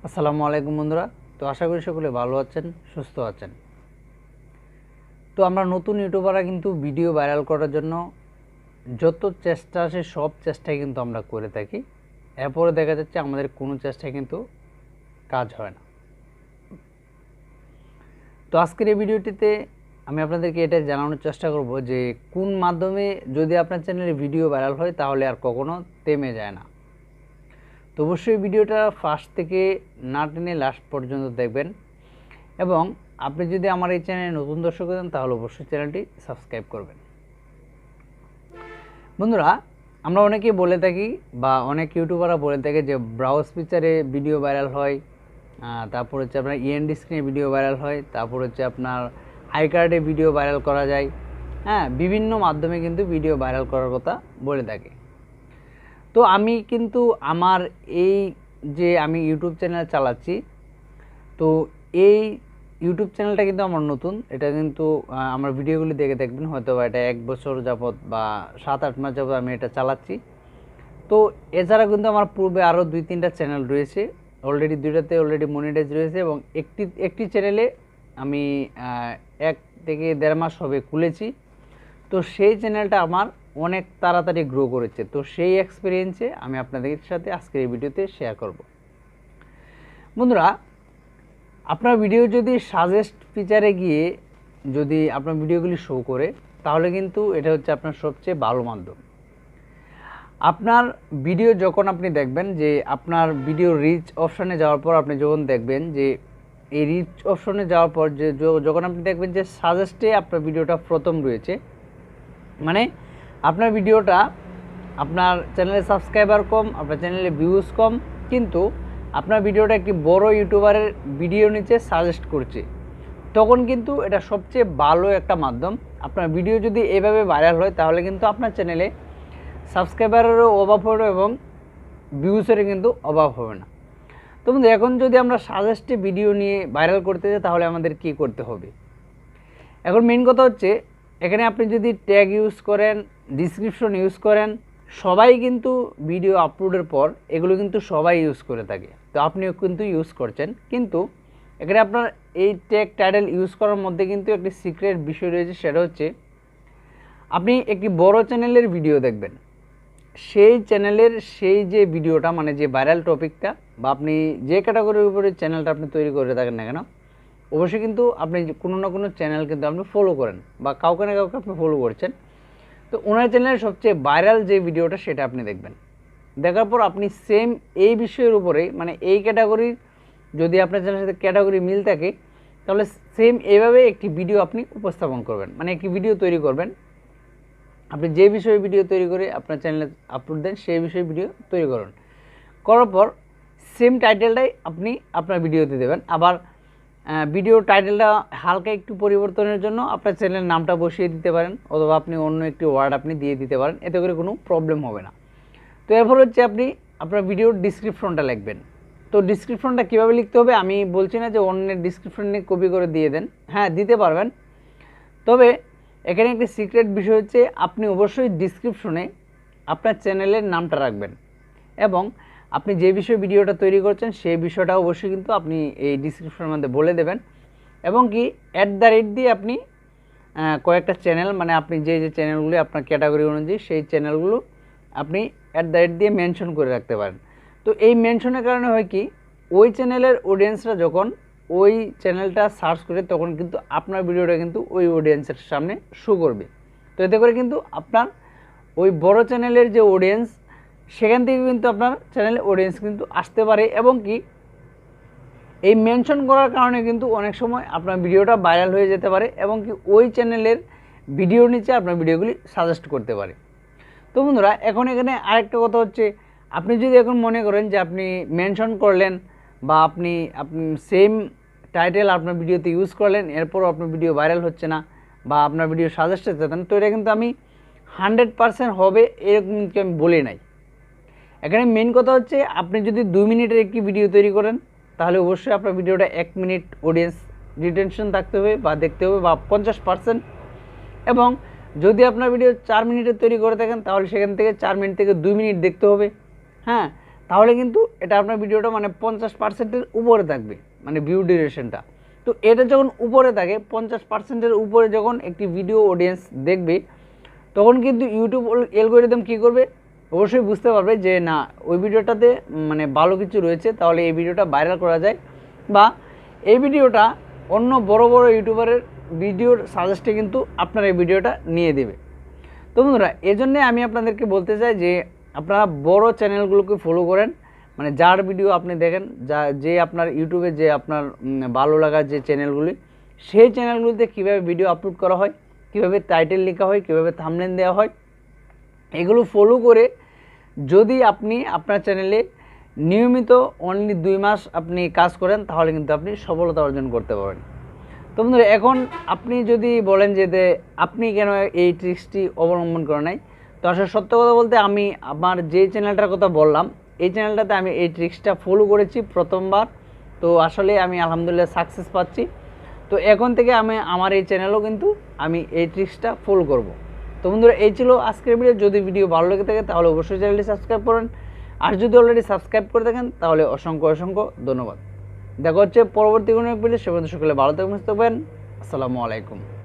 আসসালামু আলাইকুম বন্ধুরা। তো আশা করি সকলে ভালো আছেন, সুস্থ আছেন। তো আমরা নতুন ইউটিউবাররা কিন্তু ভিডিও ভাইরাল করার জন্য যত চেষ্টা আছে সব চেষ্টাই কিন্তু আমরা করে থাকি। এরপরে দেখা যাচ্ছে আমাদের কোনো চেষ্টাই কিন্তু কাজ হয় না। তো আজকের এই ভিডিওটিতে আমি আপনাদেরকে এটা জানানোর চেষ্টা করব যে কোন মাধ্যমে যদি আপনার চ্যানেলে ভিডিও ভাইরাল হয় তাহলে আর কখনো থেমে যায় না। তো অবশ্যই ভিডিওটা ফার্স্ট থেকে না টেনে লাস্ট পর্যন্ত দেখবেন এবং আপনি যদি আমার এই চ্যানেলে নতুন দর্শক হন তাহলে অবশ্যই চ্যানেলটি সাবস্ক্রাইব করবেন। বন্ধুরা, আমরা অনেকেই বলে থাকি বা অনেক ইউটিউবাররা বলে থাকে যে ব্রাউজ পিকচারে ভিডিও ভাইরাল হয়, তারপর হচ্ছে আপনার ইএনডি স্ক্রিনে ভিডিও ভাইরাল হয়, তারপর হচ্ছে আপনার আই কার্ডে ভিডিও ভাইরাল করা যায়। বিভিন্ন মাধ্যমে কিন্তু ভিডিও ভাইরাল করার কথা বলে থাকে। তো আমি কিন্তু আমার এই যে আমি ইউটিউব চ্যানেল চালাচ্ছি, তো এই ইউটিউব চ্যানেলটা কিন্তু আমার নতুন। এটা কিন্তু আমার ভিডিওগুলি দেখে দেখবেন হয়তো এটা 1 বছর যাবত বা 7-8 মাস যাবত আমি এটা চালাচ্ছি। তো এছাড়া কিন্তু আমার পূর্বে আরও 2-3টা চ্যানেল রয়েছে, অলরেডি 2টাতে অলরেডি মনিটাইজ রয়েছে এবং একটি চ্যানেলে আমি 1 থেকে 1.5 মাস হবে খুলেছি। তো সেই চ্যানেলটা আমার অনেক তাড়াতাড়ি গ্রো করেছে। তো সেই এক্সপিরিয়েন্সে আমি আপনাদের সাথে আজকের এই ভিডিওতে শেয়ার করব। বন্ধুরা, আপনার ভিডিও যদি সাজেস্ট ফিচারে গিয়ে যদি আপনার ভিডিওগুলি শো করে তাহলে কিন্তু এটা হচ্ছে আপনার সবচেয়ে ভালো মাধ্যম। আপনার ভিডিও যখন আপনি দেখবেন যে আপনার ভিডিও রিচ অপশানে যাওয়ার পর আপনি যখন দেখবেন যে এই রিচ অপশনে যাওয়ার পর যে যখন আপনি দেখবেন যে সাজেস্টে আপনার ভিডিওটা প্রথম রয়েছে, মানে আপনার ভিডিওটা আপনার চ্যানেলে সাবস্ক্রাইবার কম, আপনার চ্যানেলে ভিউজ কম, কিন্তু আপনার ভিডিওটা একটি বড় ইউটিউবারের ভিডিও নিচে সাজেস্ট করছে, তখন কিন্তু এটা সবচেয়ে ভালো একটা মাধ্যম। আপনার ভিডিও যদি এভাবে ভাইরাল হয় তাহলে কিন্তু আপনার চ্যানেলে সাবস্ক্রাইবারেরও অভাব হবে এবং ভিউসেরও কিন্তু অভাব হবে না। তো বন্ধু, এখন যদি আমরা সাজেস্টে ভিডিও নিয়ে ভাইরাল করতে চাই তাহলে আমাদের কি করতে হবে? এখন মেন কথা হচ্ছে এখানে আপনি যদি ট্যাগ ইউজ করেন, ডিসক্রিপশন ইউজ করেন, সবাই কিন্তু ভিডিও আপলোডের পর এগুলো কিন্তু সবাই ইউজ করে থাকে। তো আপনিও কিন্তু ইউজ করছেন, কিন্তু এখানে আপনার এই ট্যাগ টাইটেল ইউজ করার মধ্যে কিন্তু একটি সিক্রেট বিষয় রয়েছে। সেটা হচ্ছে আপনি একটি বড় চ্যানেলের ভিডিও দেখবেন, সেই চ্যানেলের সেই যে ভিডিওটা মানে যে ভাইরাল টপিকটা বা আপনি যে ক্যাটাগরির উপরে চ্যানেলটা আপনি তৈরি করে থাকেন না কেন, অবশ্যই কিন্তু আপনি কোনো না কোনো চ্যানেল কিন্তু আপনি ফলো করেন বা কাউকে না কাউকে আপনি ফলো করছেন। তো ওনার চ্যানেলের সবচেয়ে ভাইরাল যে ভিডিওটা সেটা আপনি দেখবেন। দেখার পর আপনি সেম এই বিষয়ের উপরেই মানে এই ক্যাটাগরির যদি আপনার চ্যানেলের সাথে ক্যাটাগরি মিল থাকে তাহলে সেম এইভাবে একটি ভিডিও আপনি উপস্থাপন করবেন, মানে একটি ভিডিও তৈরি করবেন। আপনি যে বিষয়ে ভিডিও তৈরি করে আপনার চ্যানেলে আপলোড দেন সেই বিষয়ে ভিডিও তৈরি করুন, করার পর সেম টাইটেলটাই আপনি আপনার ভিডিওতে দেবেন। আবার ভিডিও টাইটেলটা হালকা একটু পরিবর্তনের জন্য আপনার চ্যানেলের নামটা বসিয়ে দিতে পারেন অথবা আপনি অন্য একটি ওয়ার্ড আপনি দিয়ে দিতে পারেন, এতে করে কোনো প্রবলেম হবে না। তো এরপর হচ্ছে আপনি আপনার ভিডিওর ডিসক্রিপশনটা লিখবেন। তো ডিসক্রিপশনটা কীভাবে লিখতে হবে আমি বলছি না যে অন্যের ডিসক্রিপশনে কপি করে দিয়ে দেন, হ্যাঁ দিতে পারবেন, তবে এখানে একটি সিক্রেট বিষয় হচ্ছে আপনি অবশ্যই ডিসক্রিপশনে আপনার চ্যানেলের নামটা রাখবেন এবং আপনি যে বিষয়ে ভিডিওটা তৈরি করছেন সেই বিষয়টা অবশ্যই কিন্তু আপনি এই ডিসক্রিপশনের মধ্যে বলে দেবেন এবং কি @ দিয়ে আপনি কয়েকটা চ্যানেল মানে আপনি যে যে চ্যানেলগুলি আপনার ক্যাটাগরি অনুযায়ী সেই চ্যানেলগুলো আপনি @ দিয়ে মেনশন করে রাখতে পারেন। তো এই মেনশনের কারণে হয় কি, ওই চ্যানেলের অডিয়েন্সরা যখন ওই চ্যানেলটা সার্চ করে তখন কিন্তু আপনার ভিডিওটা কিন্তু ওই অডিয়েন্সের সামনে শো করবে। তো এতে করে কিন্তু আপনার ওই বড় চ্যানেলের যে অডিয়েন্স সেখান থেকে কিন্তু আপনার চ্যানেলে অডিয়েন্স কিন্তু আসতে পারে এবং কি এই মেনশন করার কারণে কিন্তু অনেক সময় আপনার ভিডিওটা ভাইরাল হয়ে যেতে পারে এবং কি ওই চ্যানেলের ভিডিওর নিচে আপনার ভিডিওগুলি সাজেস্ট করতে পারে। তো বন্ধুরা, এখন এখানে আরেকটা কথা হচ্ছে আপনি যদি এখন মনে করেন যে আপনি মেনশন করলেন বা আপনি সেম টাইটেল আপনার ভিডিওতে ইউজ করলেন, এরপরও আপনার ভিডিও ভাইরাল হচ্ছে না বা আপনার ভিডিও সাজেস্টেড চান, তো এটা কিন্তু আমি 100% হবে এরকম কিন্তু আমি বলি নাই। এখানে মেন কথা হচ্ছে আপনি যদি 2 মিনিটের একটি ভিডিও তৈরি করেন তাহলে অবশ্যই আপনার ভিডিওটা 1 মিনিট অডিয়েন্স রিটেনশন থাকতে হবে বা দেখতে হবে বা 50%, এবং যদি আপনার ভিডিও 4 মিনিটের তৈরি করে থাকেন তাহলে সেখান থেকে 4 মিনিট থেকে 2 মিনিট দেখতে হবে। হ্যাঁ, তাহলে কিন্তু এটা আপনার ভিডিওটা মানে 50%-এর উপরে থাকবে, মানে ভিউ ডিউরেশনটা। তো এটা যখন উপরে থাকে 50%-এর উপরে যখন একটি ভিডিও অডিয়েন্স দেখবে, তখন কিন্তু ইউটিউব অ্যালগরিদম কী করবে, অবশ্যই বুঝতে পারবে যে না ওই ভিডিওটাতে মানে ভালো কিছু রয়েছে, তাহলে এই ভিডিওটা ভাইরাল করা যায়, বা এই ভিডিওটা অন্য বড় বড় ইউটিউবারের ভিডিওর সাজেস্টে কিন্তু আপনার এই ভিডিওটা নিয়ে দেবে। তো বন্ধুরা, এজন্যে আমি আপনাদেরকে বলতে চাই যে আপনারা বড় চ্যানেলগুলোকে ফলো করেন, মানে যার ভিডিও আপনি দেখেন, যে আপনার ইউটিউবে যে আপনার ভালো লাগার যে চ্যানেলগুলি, সেই চ্যানেলগুলিতে কীভাবে ভিডিও আপলোড করা হয়, কীভাবে টাইটেল লেখা হয়, কীভাবে থাম্বনেল দেওয়া হয়, এগুলো ফলো করে যদি আপনি আপনার চ্যানেলে নিয়মিত অনলি 2 মাস আপনি কাজ করেন, তাহলে কিন্তু আপনি সফলতা অর্জন করতে পারবেন। তো বন্ধুরা, এখন আপনি যদি বলেন যে আপনি কেন এই ট্রিক্সটি অবলম্বন করে নাই, তো আসলে সত্য কথা বলতে আমি আমার যে চ্যানেলটার কথা বললাম, এই চ্যানেলটাতে আমি এই ট্রিক্সটা ফলো করেছি প্রথমবার। তো আসলে আমি আলহামদুলিল্লাহ সাকসেস পাচ্ছি। তো এখন থেকে আমি আমার এই চ্যানেলও কিন্তু আমি এই ট্রিক্সটা ফলো করব। তো বন্ধুরা, এই ছিল আজকের ভিডিও। যদি ভিডিও ভালো লেগে থাকে তাহলে অবশ্যই চ্যানেলটি সাবস্ক্রাইব করেন, আর যদি অলরেডি সাবস্ক্রাইব করে থাকেন তাহলে অসংখ্য অসংখ্য ধন্যবাদ। দেখা হচ্ছে পরবর্তী কোনো ভিডিও। সে পর্যন্ত সকলে ভালো থাকবেন। আসসালামু আলাইকুম।